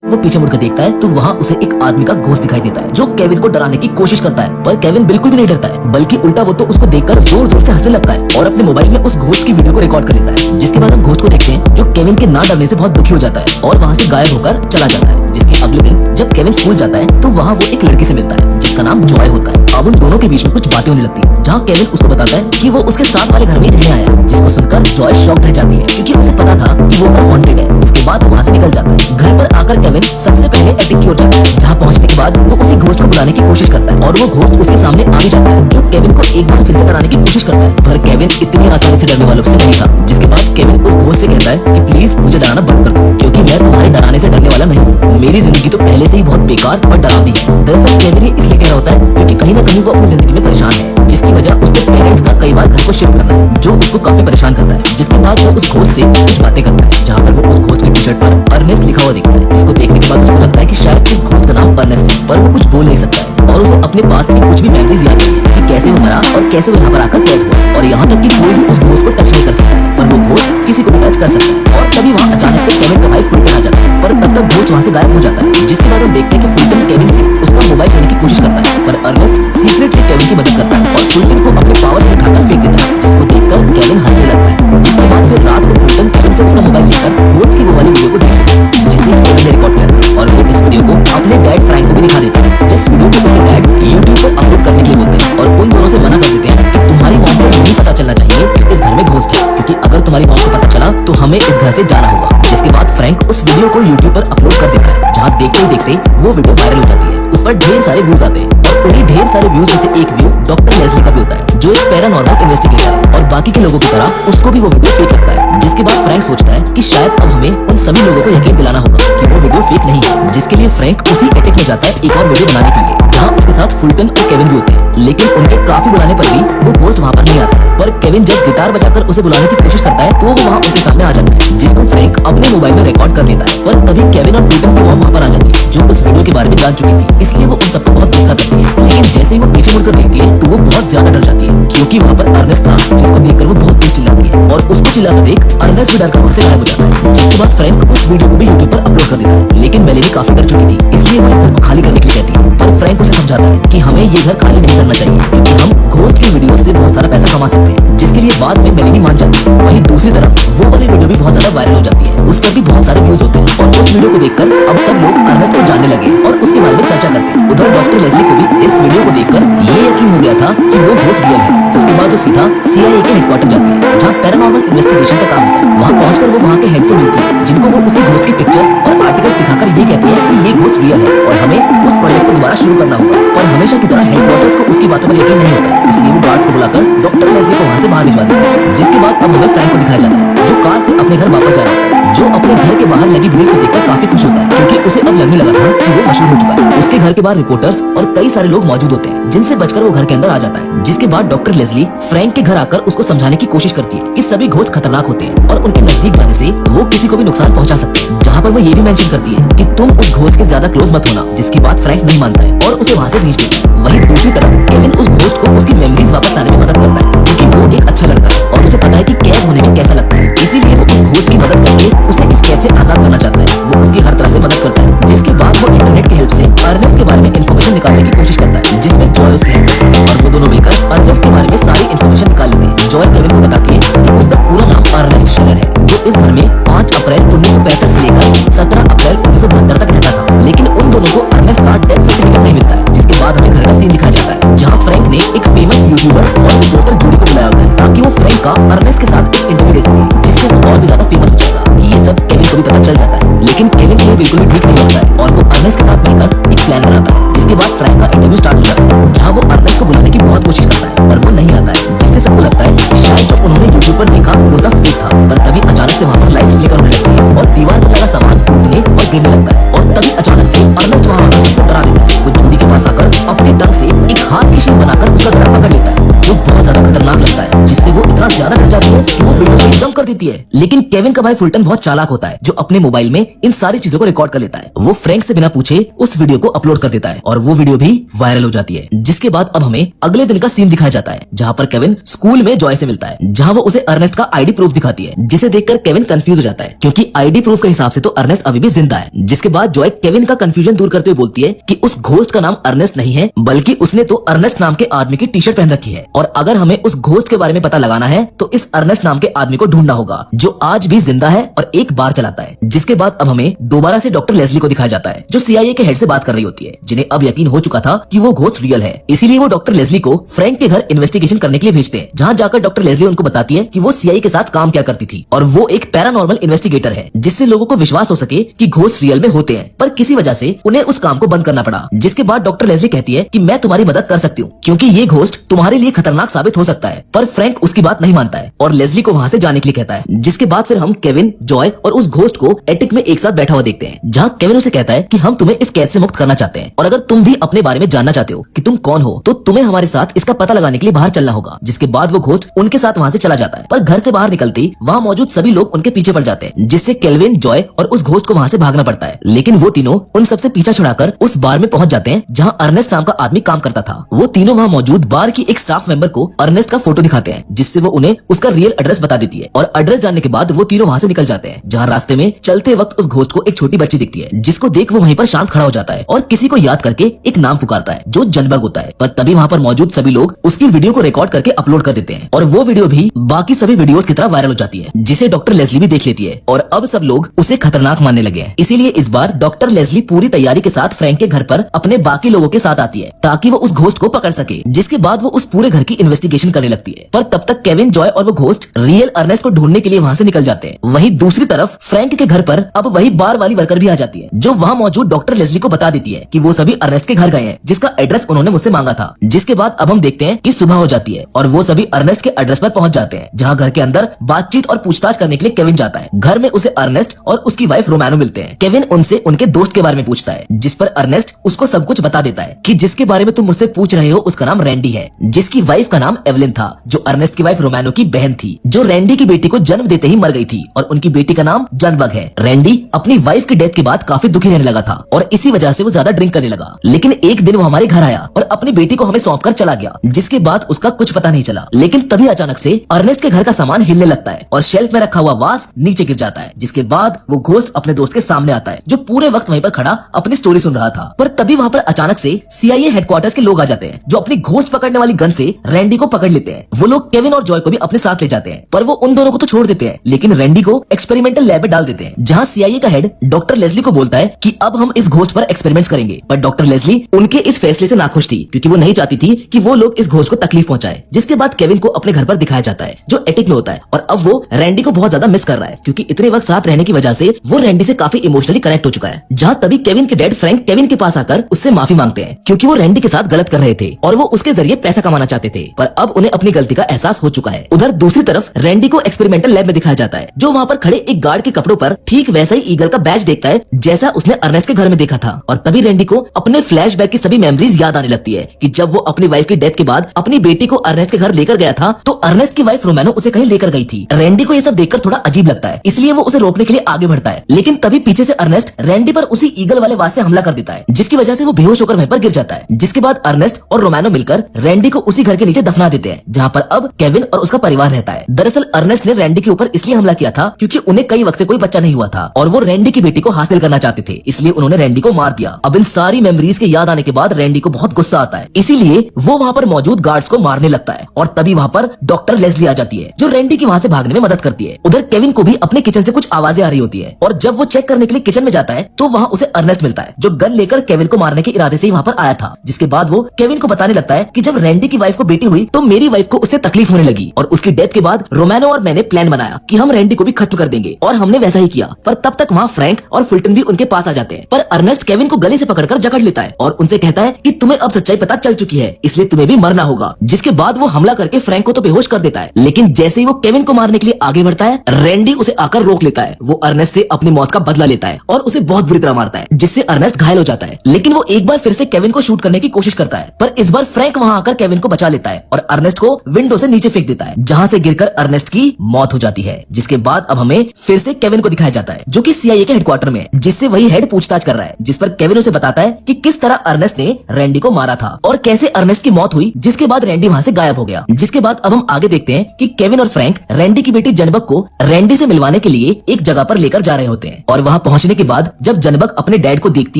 वो पीछे मुड़कर देखता है तो वहाँ उसे एक आदमी का घोस्ट दिखाई देता है जो केविन को डराने की कोशिश करता है, पर केविन बिल्कुल भी नहीं डरता है, बल्कि उल्टा वो तो उसको देखकर जोर जोर से हंसने लगता है और अपने मोबाइल में उस घोस्ट की वीडियो को रिकॉर्ड कर लेता है। जिसके बाद हम घोस्ट को देखते हैं जो केविन के ना डरने से बहुत दुखी हो जाता है और वहाँ से गायब होकर चला जाता है। जिसके अगले दिन जब केविन स्कूल जाता है तो वहाँ वो एक लड़की से मिलता है जिसका नाम जॉय होता है। अब उन दोनों के बीच में कुछ बातें होने लगती है, जहाँ केविन उसको बताता है कि वो उसके साथ वाले घर में रहने आया है, जिसको सुनकर जॉय शॉक्ड रह जाती है क्योंकि उसे पता था कि वो घर हॉन्टेड है। इसके बाद वो वहाँ से निकल जाता है। घर पर आकर केविन सबसे पहले एटिक की ओर जाता है, जहाँ पहुँचने के बाद वो उसी घोस्ट को बुलाने की कोशिश करता है और वो घोस्ट उसके सामने आ भी जाता है जो केविन को एक बार फिर से डराने की कोशिश करता है, पर केविन इतनी आसानी से डरने वालों से नहीं था। जिसके बाद केविन उस घोस्ट से कहता है कि प्लीज मुझे डराना बंद कर दो क्योंकि मैं तुम्हारे डराने से डरने वाला नहीं हूँ। मेरी जिंदगी तो पहले से ही बहुत बेकार और डरावनी है। दरअसल केविन ये इसलिए कह रहा होता है क्योंकि कहीं ना कहीं वो अपनी जिंदगी में परेशान है, जिसकी वजह उसके पेरेंट्स का कई बार घर को शिफ्ट करना है जो उसको काफी परेशान करता है। जिसके बाद वो उस घोस्ट से कुछ बातें करता है, जहाँ पर वो उस घोस्ट की टी शर्ट पर अर्नेस्ट लिखा हुआ दिखता है, जिसको देखने के बाद उसको लगता है कि शायद इस घोस्ट का नाम अर्नेस्ट है, पर वो कुछ बोल नहीं सकता है और उसे अपने पास की कुछ भी मेमोरीज याद नहीं है कि कैसे वो मरा और कैसे वो यहाँ पर आकर कैद हुआ, और यहाँ तक कि कोई भी उस घोस्ट को टच नहीं कर सकता है, पर वो घोस्ट किसी को भी टच कर सकता है। और तभी वहाँ अचानक से केविन का भाई फुलटन आ जाता है, पर तब तक घोस्ट वहाँ से गायब हो जाता है। जिसके बाद हम देखते हैं कि फुलटन केविन से उसका मोबाइल लेने की कोशिश करता है, पर अर्नेस्ट सीक्रेटली केविन की मदद करता है और फुलटन को अपने पावर से उठाकर फेंक देता है, जिसको देखकर केविन हंसने लगता है। जिसके बाद फिर रात को फुलटन केविन से उसका मोबाइल लेकर घोस्ट की वो वाली वीडियो को देख लेता है जिसे केविन ने रिकॉर्ड किया था, और वो इस वीडियो को अपने डैड फ्रैंक को भी दिखा देता है, जिस वीडियो को उसके डैड यूट्यूब पर अपलोड करने के लिए बोलते हैं और उन दोनों से मना कर देते हैं कि तुम्हारी मॉम को नहीं पता चलना चाहिए कि इस घर में घोस्ट है, क्योंकि अगर तुम्हारी मॉम को पता चला तो हमें इस घर से जाना होगा। जिसके बाद फ्रैंक उस वीडियो को यूट्यूब पर अपलोड कर देता है, जहाँ देखते ही देखते वो वीडियो वायरल हो जाती है। उस पर ढेर सारे व्यूज आते हैं और उन्हीं ढेर सारे व्यूज में से एक व्यू डॉक्टर लेस्ली का भी होता है जो एक पैरानॉर्मल इन्वेस्टिगेटर है और बाकी के लोगों की तरह उसको भी वो वीडियो फेक लगता है। जिसके बाद फ्रैंक सोचता है कि शायद अब हमें उन सभी लोगों को यकीन दिलाना होगा कि वो वीडियो फेक नहीं है, जिसके लिए फ्रैंक उसी एटिक में जाता है एक और वीडियो बनाने के लिए, जहाँ उसके साथ फुलटन और केविन भी होते हैं। लेकिन उनके काफी बुलाने पर भी वो घोस्ट वहाँ पर नहीं आता, पर केविन जब गिटार बजाकर उसे बुलाने की कोशिश करता है तो वो वहाँ उनके सामने आ जाता है, जिसको फ्रैंक अपने मोबाइल में रिकॉर्ड कर लेता है। पर तभी केविन और फुलटन की मॉम वहाँ पर आ जाती है जो उस वीडियो के बारे में जान चुकी थी, इसलिए वो उन सबको बहुत गुस्सा करती है। लेकिन जैसे ही वो पीछे मुड़कर देखती है तो वो बहुत ज्यादा डर जाती है क्योंकि वहाँ पर अर्नेस्ट था, जिसको देखकर वो बहुत तेज चिल्लाती है और उसको चिल्लाते देख अर्नेस्ट भी डरकर वहाँ से गायब हो जाता है। जिसके बाद फ्रैंक उस वीडियो को भी यूट्यूब पर अपलोड कर देता है, लेकिन मेलेनी काफी डर चुकी थी, इसलिए वो इस घर को खाली करने के लिए कहती है, पर फ्रैंक उसे समझाता है कि हमें ये घर खाली नहीं करना चाहिए क्योंकि हम घोस्ट की वीडियो से बहुत सारा पैसा कमा सकते हैं, जिसके लिए बाद में मेलेनी मान जाती है। वहीं दूसरी तरफ वो वाली वीडियो भी बहुत ज्यादा वायरल हो जाती है, उस पर भी बहुत सारे व्यूज होते हैं और उस वीडियो को देखकर अब सब लोग अर्नेस्ट को जानने लगे और उसके बारे में चर्चा करते हैं। उधर डॉक्टर लेस्ली को भी इस वीडियो को देखकर ये यकीन हो गया था कि वो घोस्ट रियल है। जिसके बाद वो सीधा CIA के हेडक्वार्टर जाती है, जहाँ पैरानॉर्मल इन्वेस्टिगेशन का काम होता है। वहाँ पहुंचकर वो वहाँ के हेड से मिलती है, जिनको वो उसी घोस्ट की पिक्चर्स और आर्टिकल्स दिखाकर ये कहती है कि ये घोस्ट रियल है और हमें उस प्रोजेक्ट को दोबारा शुरू करना होगा। पर हमेशा की तरह हेडक्वार्टर्स को उसकी बातों पर यकीन नहीं होता, इसलिए वो गार्ड्स को बुलाकर डॉक्टर लेस्ली को वहाँ से बाहर भिजवा देता है। जिसके बाद अब हमें फ्रैंक को दिखाया जाता है जो कार से अपने घर वापस जा रहा होता है, जो अपने घर के बाहर लगी भीड़ को देखकर काफी खुश होता है क्योंकि उसे अब लगने लगा था कि वो मशहूर हो चुका है। उसके घर के बाहर रिपोर्टर्स और कई सारे लोग मौजूद होते हैं, जिनसे बचकर वो घर के अंदर आ जाता है। जिसके बाद डॉक्टर लेस्ली फ्रैंक के घर आकर उसको समझाने की कोशिश करती है कि सभी घोस्ट खतरनाक होते हैं और उनके नजदीक जाने से वो किसी को भी नुकसान पहुंचा सकते हैं, जहाँ पर वो ये भी मेंशन करती है कि तुम उस घोस्ट के ज्यादा क्लोज मत होना, जिसकी बात फ्रैंक नहीं मानता है और उसे वहाँ से भेज देता है। वहीं दूसरी तरफ केविन उस घोस्ट को उसकी मेमोरीज वापस लाने में मदद करता है क्योंकि वो एक अच्छा लड़का है और उसे पता है कि कैद होने में कैसा लगता है, इसीलिए वो उस घोस्ट की मदद करके उसे इस कैद से आजाद करना चाहता है। वो उसकी हर तरह से मदद करता है। जिसके बाद वो इंटरनेट की हेल्प से अर्नेस्ट के बारे में इन्फॉर्मेशन निकालने की कोशिश करता है, जिसमें जॉय उसकी हेल्प करती है और वो दोनों मिलकर अर्नेस्ट के बारे में सारी इन्फॉर्मेशन निकाल लेते हैं। जॉय केविन को बताती है कि उसका पूरा नाम अर्नेस्ट शिलर है, जो इस घर में 5 अप्रैल 1965 से लेकर 17 अप्रैल 1972 तक रहता था। लेकिन उन दोनों को अर्नेस्ट का डेथ सर्टिफिकेट नहीं मिलता है। जिसके बाद हमें घर का सीन दिखाया जाता है, जहाँ फ्रैंक ने एक फेमस यूट्यूबर और रिपोर्टर जूडी को बुलाया होता है ताकि वो फ्रैंक का अर्नेस्ट के साथ एक इंटरव्यू ले सके, जिससे वो और भी ज्यादा फेमस हो जाएगा। ये सब केविन को भी पता चल जाता है, लेकिन केविन के लिए बिल्कुल भी ठीक नहीं लगता है और वो अर्नेस्ट के साथ मिलकर एक प्लान बनाता है। जिसके बाद फ्रैंक का इंटरव्यू स्टार्ट हो जाता है, जहाँ वो अर्नेस्ट को बुलाने की बहुत कोशिश करता है पर वो नहीं आता है, जिससे सबको लगता है कि शायद जो उन्होंने यूट्यूब पर देखा वो था फेक था। पर तभी अचानक से वहाँ पर लाइट्स फ्लिकर होने लगती है और दीवार पर लगा सामान टूटने और गिरने लगता है और तभी अचानक से अर्नेस्ट वहाँ आकर सबको डरा देता है। वो जूडी के पास आकर अपनी टंग से एक हाथ की शेप बनाकर उसका गला पकड़ लेता है, जो बहुत ज्यादा खतरनाक लगता है, जिससे वो इतना ज्यादा डर जाती है कि वो विंडो से जंप कर देती है। लेकिन केविन का भाई फुलटन बहुत चालाक होता है, जो अपने मोबाइल में इन सारी चीजों को रिकॉर्ड कर लेता है। वो फ्रैंक से बिना पूछे उस वीडियो को अपलोड कर देता है और वो वीडियो भी वायरल हो जाती है। जिसके बाद अब हमें अगले दिन का सीन दिखाया जाता है, जहाँ पर केविन स्कूल में जॉय से मिलता है, जहाँ वो उसे अर्नेस्ट का ID प्रूफ दिखाती है, जिसे देखकर केविन कंफ्यूज हो जाता है क्योंकि आईडी प्रूफ के हिसाब से तो अर्नेस्ट अभी भी जिंदा है। जिसके बाद जॉय केविन का कंफ्यूजन दूर करते हुए बोलती है कि उस घोस्ट का नाम अर्नेस्ट नहीं है, बल्कि उसने तो अर्नेस्ट नाम के आदमी की टी शर्ट पहन रखी है, और अगर हमें उस घोस्ट के बारे में पता लगाना है तो इस अर्नेस्ट नाम के आदमी को ढूंढना होगा जो आज भी जिंदा है और एक बार चलाता है। जिसके बाद अब हमें दोबारा से डॉक्टर लेस्ली को दिखाया जाता है जो CIA के हेड से बात कर रही होती है, जिन्हें अब यकीन हो चुका था कि वो घोस्ट रियल है। इसीलिए वो डॉक्टर लेस्ली को फ्रैंक के घर इन्वेस्टिगेशन करने के लिए भेजते हैं, जहाँ जाकर डॉक्टर लेस्ली उनको बताती है कि वो CIA के साथ काम क्या करती थी और वो एक पैरानॉर्मल इन्वेस्टिगेटर है, जिससे लोगों को विश्वास हो सके कि घोस्ट रियल में होते हैं, पर किसी वजह से उन्हें उस काम को बंद करना पड़ा। जिसके बाद डॉक्टर लेस्ली कहती है कि मैं तुम्हारी मदद कर सकती हूँ क्योंकि ये घोस्ट तुम्हारे लिए खतरनाक साबित हो सकता है, पर फ्रैंक उसकी बात नहीं मानता है और लेस्ली को वहाँ से जाने के लिए कहता है। जिसके बाद फिर हम केविन, जॉय और उस घोस्ट को एटिक में एक साथ बैठा हुआ देखते हैं, जहाँ केविन उसे कहता है कि हम तुम्हें इस कैद से मुक्त करना चाहते हैं और अगर तुम भी अपने बारे में जानना चाहते हो कि तुम कौन हो तो तुम्हें हमारे साथ इसका पता लगाने के लिए बाहर चलना होगा। जिसके बाद वो घोस्ट उनके साथ वहाँ से चला जाता है, पर घर से बाहर निकलते ही वहाँ मौजूद सभी लोग उनके पीछे पड़ जाते हैं, जिससे केविन, जॉय और उस घोस्ट को वहाँ से भागना पड़ता है। लेकिन वो तीनों उन सबसे पीछा छुड़ाकर उस बार में पहुंच जाते हैं जहाँ अर्नेस्ट नाम का आदमी काम करता था। वो तीनों वहाँ मौजूद बार की एक स्टाफ मेंबर को अर्नेस्ट का फोटो दिखाते हैं, जिससे वो उन्हें उसका रियल एड्रेस बता देती है और एड्रेस जानने के बाद वो तीनों वहाँ से निकल जाते हैं। जहाँ रास्ते में चलते वक्त उस घोस्ट को एक छोटी बच्ची दिखती है, जिसको देख वो वहीं पर शांत खड़ा हो जाता है और किसी को याद करके एक नाम पुकारता है जो जनबर्ग होता है। पर तभी वहाँ पर मौजूद सभी लोग उसकी वीडियो को रिकॉर्ड करके अपलोड कर देते हैं और वो वीडियो भी बाकी सभी वीडियोस की तरह वायरल हो जाती है, जिसे डॉक्टर लेस्ली भी देख लेती है और अब सब लोग उसे खतरनाक मानने लगे हैं। इसीलिए इस बार डॉक्टर लेस्ली पूरी तैयारी के साथ फ्रैंक के घर पर अपने बाकी लोगों के साथ आती है ताकि वो उस घोस्ट को पकड़ सके। जिसके बाद वो उस पूरे घर की इन्वेस्टिगेशन करने लगती है, पर तब तक केविन, जॉय और वो घोस्ट रियल अर्नेस्ट को ढूंढने के लिए वहाँ से निकल जाते हैं। वहीं दूसरी तरफ फ्रैंक के घर पर अब वही बार वाली वर्कर भी आ जाती है, जो वहाँ मौजूद डॉक्टर लेस्ली को बता देती है कि वो सभी अर्नेस्ट के घर गए हैं, जिसका एड्रेस उन्होंने मुझसे मांगा था। जिसके बाद अब हम देखते हैं कि सुबह हो जाती है और वो सभी अर्नेस्ट के एड्रेस पर पहुंच जाते हैं, जहाँ घर के अंदर बातचीत और पूछताछ करने के लिए केविन जाता है। घर में उसे अर्नेस्ट और उसकी वाइफ रोमानो मिलते हैं। केविन उनसे उनके दोस्त के बारे में पूछता है, जिस पर अर्नेस्ट उसको सब कुछ बता देता है कि जिसके बारे में तुम मुझसे पूछ रहे हो उसका नाम रैंडी है, जिसकी वाइफ का नाम एवलिन था, जो अर्नेस्ट की वाइफ रोमानो की बहन थी, जो रैंडी की बेटी को जन्म देते ही मर गई थी और उनकी बेटी का नाम जनबर्ग है। रैंडी अपनी वाइफ की डेथ के बाद काफी दुखी रहने लगा था और इसी वजह से वो ज्यादा ड्रिंक करने लगा। लेकिन एक दिन वो हमारे घर आया और अपनी बेटी को हमें सौंप कर चला गया, जिसके बाद उसका कुछ पता नहीं चला। लेकिन तभी अचानक से अर्नेस्ट के घर का सामान हिलने लगता है और शेल्फ में रखा हुआ वास नीचे गिर जाता है। जिसके बाद वो घोस्ट अपने दोस्त के सामने आता है, जो पूरे वक्त वहीं पर खड़ा अपनी स्टोरी सुन रहा था। पर तभी वहाँ पर अचानक से CIA हेडक्वार्टर्स के लोग आ जाते हैं, जो अपनी घोस्ट पकड़ने वाली गन से रैंडी को पकड़ लेते हैं। वो लोग केविन और जॉय को भी अपने साथ ले जाते हैं, पर वो उन दोनों को तो छोड़ देते हैं, लेकिन रैंडी को एक्सपेरिमेंटल लैब में डाल देते हैं, जहाँ CIA का हेड डॉक्टर लेस्ली को बोलता है कि अब हम इस घोस्ट पर एक्सपेरिमेंट्स करेंगे। पर डॉक्टर लेस्ली उनके इस फैसले से नाखुश थी, क्योंकि वो नहीं चाहती थी कि वो लोग इस घोस्ट को तकलीफ पहुंचाए। जिसके बाद केविन को अपने घर पर दिखाया जाता है, जो एटिक में होता है, और अब वो रैंडी को बहुत ज्यादा मिस कर रहा है, क्योंकि इतने वक्त साथ रहने की वजह से वो रैंडी से काफी इमोशनली कनेक्ट हो चुका है। जहाँ तभी केविन के डैड फ्रैंक केविन के पास आकर उससे माफी मांगते हैं, क्योंकि वो रैंडी के साथ गलत कर रहे थे और वो उसके जरिए पैसा कमाना चाहते थे, पर अब उन्हें अपनी गलती का एहसास हो चुका है। उधर दूसरी तरफ रैंडी को एक्सपेरिमेंटल लैब में दिखाया जाता है, जो वहाँ पर खड़े एक गार्ड के कपड़ों पर ठीक वैसा ही ईगल का बैच देखता है जैसा उसने अर्नेस्ट के घर में देखा था। और तभी रैंडी को अपने फ्लैशबैक की सभी मेमोरीज याद आने लगती है कि जब वो अपनी वाइफ की डेथ के बाद अपनी बेटी को अर्नेस्ट के घर लेकर गया था, तो अर्नेस्ट की वाइफ रोमानो उसे कहीं लेकर गई थी। रैंडी को ये सब देखकर थोड़ा अजीब लगता है, इसलिए वो उसे रोकने के लिए आगे बढ़ता है, लेकिन तभी पीछे से अर्नेस्ट रैंडी पर उसी ईगल वाले वास से हमला कर देता है, जिसकी वजह से वो बेहोश होकर वहीं पर गिर जाता है। जिसके बाद अर्नेस्ट और रोमानो मिलकर रैंडी को उसी घर के नीचे दफना देते हैं, जहाँ पर अब केविन और उसका परिवार रहता है। दरअसल अर्नेस्ट ने रैंडी के ऊपर इसलिए हमला किया था क्योंकि उन्हें कई वक्त से कोई बच्चा नहीं हुआ था और वो रैंडी की बेटी को हासिल करना चाहते थे, इसलिए उन्होंने रैंडी को मार दिया। अब इन सारी मेमोरीज के याद आने के बाद रैंडी को बहुत गुस्सा आता है, इसीलिए वो वहाँ पर मौजूद गार्ड्स को मारने लगता है। और तभी वहाँ पर डॉक्टर लेस्ली आ जाती है, जो रैंडी की वहाँ से भागने में मदद करती है। उधर केविन को भी अपने किचन से कुछ आवाजें आ रही होती है, और जब वो चेक करने के लिए किचन में जाता है तो वहाँ उसे अर्नेस्ट मिलता है, जो गन लेकर केविन को मारने के इरादे से ही वहाँ पर आया था। जिसके बाद वो केविन को बताने लगता है कि जब रैंडी की वाइफ को बेटी हुई तो मेरी वाइफ को उससे तकलीफ होने लगी, और उसकी डेथ के बाद रोमानो और मैंने प्लान बनाया कि हम रैंडी को भी खत्म कर देंगे, और हमने वैसा ही किया। पर तब तक वहाँ फ्रैंक और फुल्टन भी उनके पास आ जाते हैं, पर अर्नेस्ट केविन को गले से पकड़कर जकड़ लेता है और उनसे कहता है कि तुम्हें अब सच्चाई पता चल चुकी है, इसलिए तुम्हें भी मरना होगा। जिसके बाद वो हमला करके फ्रैंक को तो बेहोश कर देता है, लेकिन जैसे ही वो केविन को मारने के लिए आगे बढ़ता है, रैंडी उसे आकर रोक लेता है। वो अर्नेस्ट से अपनी अपनी मौत का बदला लेता है और उसे बहुत बुरी तरह मारता है, जिससे अर्नेस्ट घायल हो जाता है। लेकिन वो एक बार फिर से केविन को शूट करने की कोशिश करता है, पर इस बार फ्रैंक वहां आकर केविन को बचा लेता है और अर्नेस्ट को विंडो से नीचे फेंक देता है, जहां से गिरकर अर्नेस्ट की मौत हो जाती है। जिसके बाद अब हमें फिर से केविन को दिखाया जाता है, जो कि CIA के हेडक्वार्टर में है, जिससे वही हेड पूछताछ कर रहा है, जिस पर केविन उसे बताता है कि किस तरह अर्नेस्ट ने रैंडी को मारा था और कैसे अर्नेस्ट की मौत हुई, जिसके बाद रैंडी वहां से गायब हो गया। जिसके बाद अब हम आगे देखते हैं कि केविन और फ्रैंक रैंडी की बेटी जनबक को रैंडी से मिलवाने के लिए एक जगह पर लेकर जा रहे होते हैं और वहां पहुंचने के बाद जब जनबक अपने डैड को देखती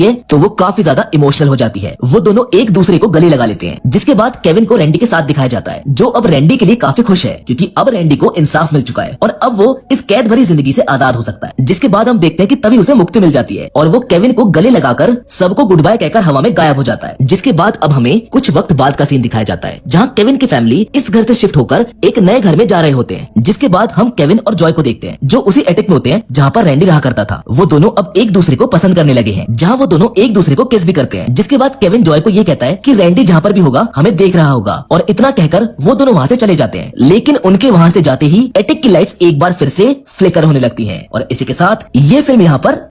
है तो वो काफी ज्यादा इमोशनल हो जाती है। वो दोनों एक दूसरे को गले लगा लेते हैं। जिसके बाद केविन को रैंडी के साथ दिखाया जाता है, जो अब रैंडी के लिए काफी खुश है, क्योंकि अब रैंडी को इंसाफ मिल चुका है और अब वो इस कैद भरी जिंदगी से आजाद हो सकता है। जिसके बाद हम देखते हैं कि तभी उसे मुक्ति मिल जाती है और वो केविन को गले लगाकर सबको गुड बाय कहकर हवा में गायब हो जाता है। जिसके बाद अब हमें कुछ वक्त बाद का सीन दिखाया जाता है, जहाँ केविन की फैमिली इस घर से शिफ्ट होकर एक नए घर में जा रहे होते हैं। जिसके बाद हम केविन और जॉय को देखते हैं, जो उसी अटैक में होते हैं जहाँ पर रैंडी रहा करता था। वो दोनों अब एक दूसरे को पसंद करने लगे हैं, जहाँ वो दोनों एक दूसरे को किस भी करते हैं। जिसके बाद केविन जॉय को ये कहता है कि रैंडी जहाँ पर भी होगा हमें देख रहा होगा, और इतना कहकर वो दोनों वहाँ से चले जाते हैं। लेकिन उनके वहाँ से जाते ही अटैक की लाइट्स एक बार फिर से फ्लिकर होने लगती हैं और इसी के साथ ये फिल्म यहाँ पर